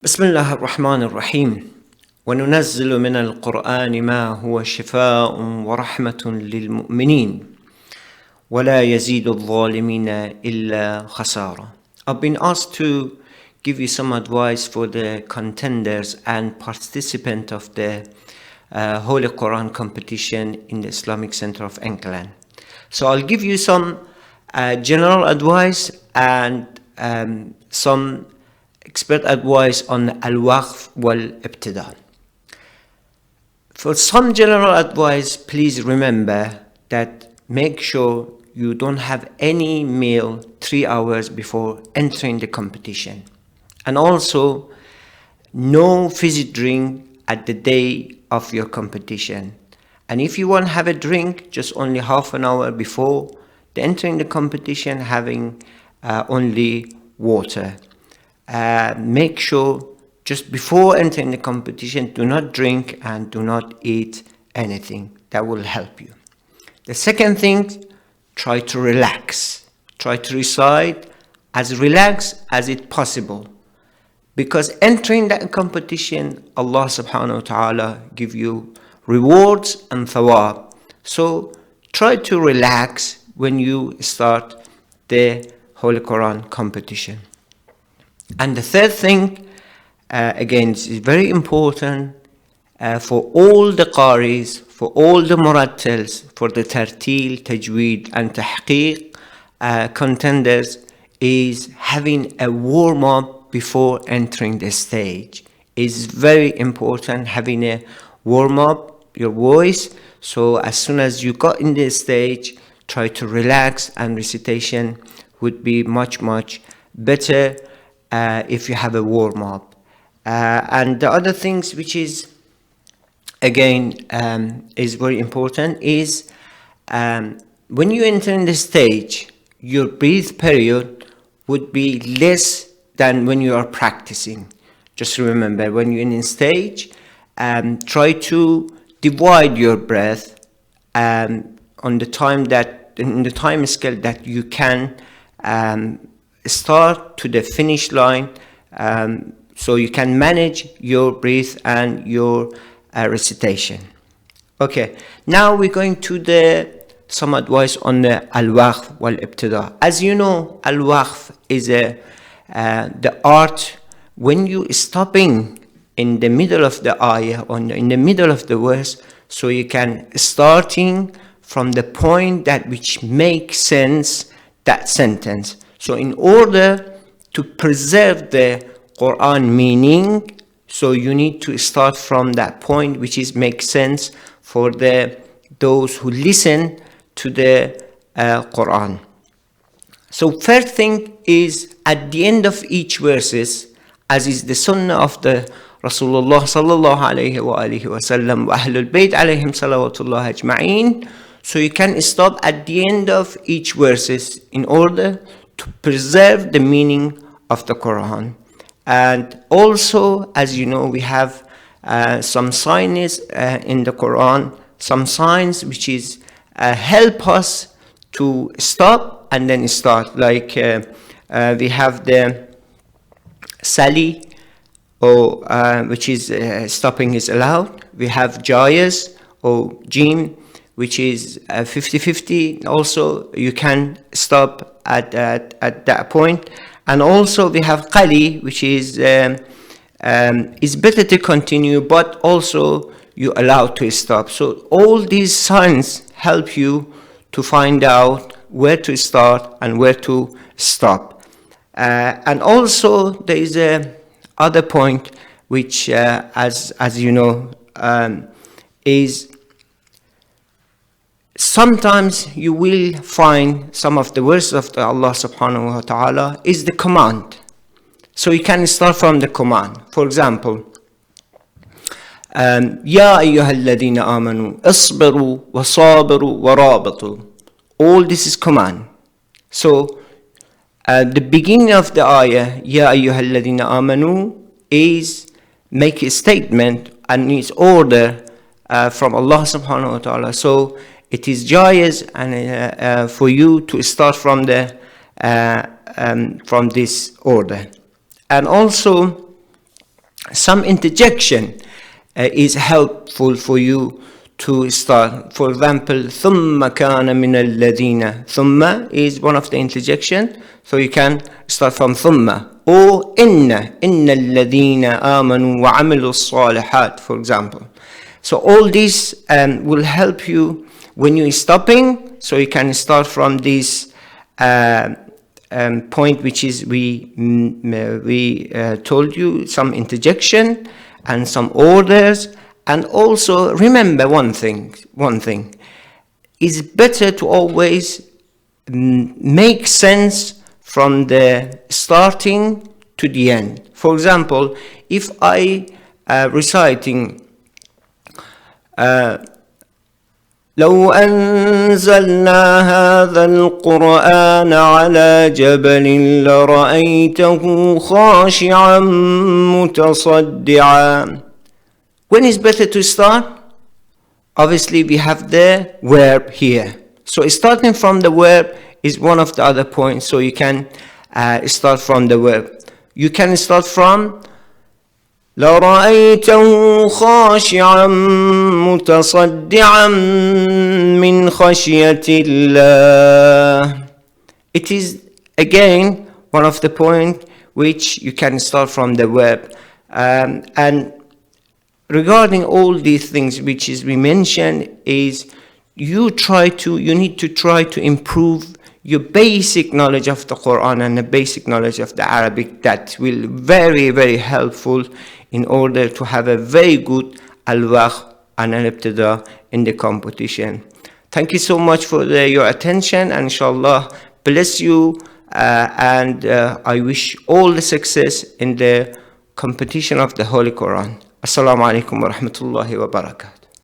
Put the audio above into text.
بسم الله الرحمن الرحيم وننزل من القرآن ما هو شفاء ورحمة للمؤمنين ولا يزيد الظالمين إلا خسارة. I've been asked to give you some advice for the contenders and participants of the Holy Quran competition in the Islamic Center of England. So I'll give you some general advice and some expert advice on Al-Waqf and Ibtida. For some general advice, please remember that make sure you don't have any meal 3 hours before entering the competition. And also, no fizzy drink at the day of your competition. And if you want to have a drink, just only half an hour before entering the competition, having only water. Make sure just before entering the competition, do not drink and do not eat anything. That will help you. The second thing, try to relax. Try to recite as relaxed as it possible. Because entering that competition, Allah subhanahu wa ta'ala give you rewards and thawab. So try to relax when you start the Holy Quran competition. And the third thing, again, is very important for all the qaris, for all the murattals, for the Tarteel, Tajweed and Tahqeeq contenders, is having a warm-up before entering the stage. It's very important having a warm-up, your voice, so as soon as you got in the stage, try to relax, and recitation would be much better if you have a warm-up. And the other things which is again is very important is when you enter in the stage, your breath period would be less than when you are practicing. Just remember, when you're in the stage, try to divide your breath on the time that in the time scale that you can start to the finish line, so you can manage your breath and your recitation. Okay, now we're going to some advice on the Al-Waqf wal Ibtida. As you know, Al-Waqf is the art when you stopping in the middle of the ayah or in the middle of the verse, so you can starting from the point that which makes sense, that sentence. So in order to preserve the Quran meaning, so you need to start from that point which is makes sense for those who listen to the Quran. So first thing is at the end of each verses, as is the sunnah of the Rasulullah sallallahu alayhi wa alihi wa sallam wa Ahlul Bayt alayhim salawatullah ajma'een. So you can stop at the end of each verses in order to preserve the meaning of the Quran. And also, as you know, we have some signs in the Quran, some signs which is help us to stop and then start. Like we have the Sali, or which is stopping is allowed. We have Jayaz or Jim, which is 50-50. Also, you can stop at that point. And also we have Qali, which is better to continue, but also you allow to stop. So all these signs help you to find out where to start and where to stop. And also there is a other point which, as you know, is sometimes you will find some of the verses of Allah subhanahu wa ta'ala is the command. So you can start from the command. For example, Ya ayyuhal ladina amanu asbiru wa sabiru wa rabitu. All this is command. So the beginning of the ayah, Ya ayyuhal ladina amanu, is make a statement and is order from Allah subhanahu wa ta'ala. So it is jayez and for you to start from from this order. And also some interjection is helpful for you to start. For example, ثُمَّ كَانَ مِنَ الَّذِينَ. ثُمَّ is one of the interjection, so you can start from ثُمَّ. Or إِنَّ الَّذِينَ آمَنُوا وَعَمِلُوا الصَّالِحَاتِ, for example. So all this will help you when you're stopping, so you can start from this point, which is we told you some interjection and some orders. And also remember one thing, it's better to always make sense from the starting to the end. For example, if I reciting لو أنزلنا هذا القرآن على جبل لرأيته خاشعا متصدعا. When is better to start? Obviously we have the verb here. So starting from the verb is one of the other points. So you can start from the verb. You can start from لَرَأَيْتَهُ خَاشِعًا مُتَصَدِّعًا مِّنْ خَشْيَةِ اللَّهِ. It is again one of the points which you can start from the verb. And regarding all these things which is we mentioned is you need to try to improve your basic knowledge of the Quran and the basic knowledge of the Arabic. That will very, very helpful in order to have a very good al-Waqf and al-Ibtida in the competition. Thank you so much for your attention, and inshallah bless you, and I wish all the success in the competition of the Holy Quran. Assalamu alaikum wa rahmatullahi wa barakatuh.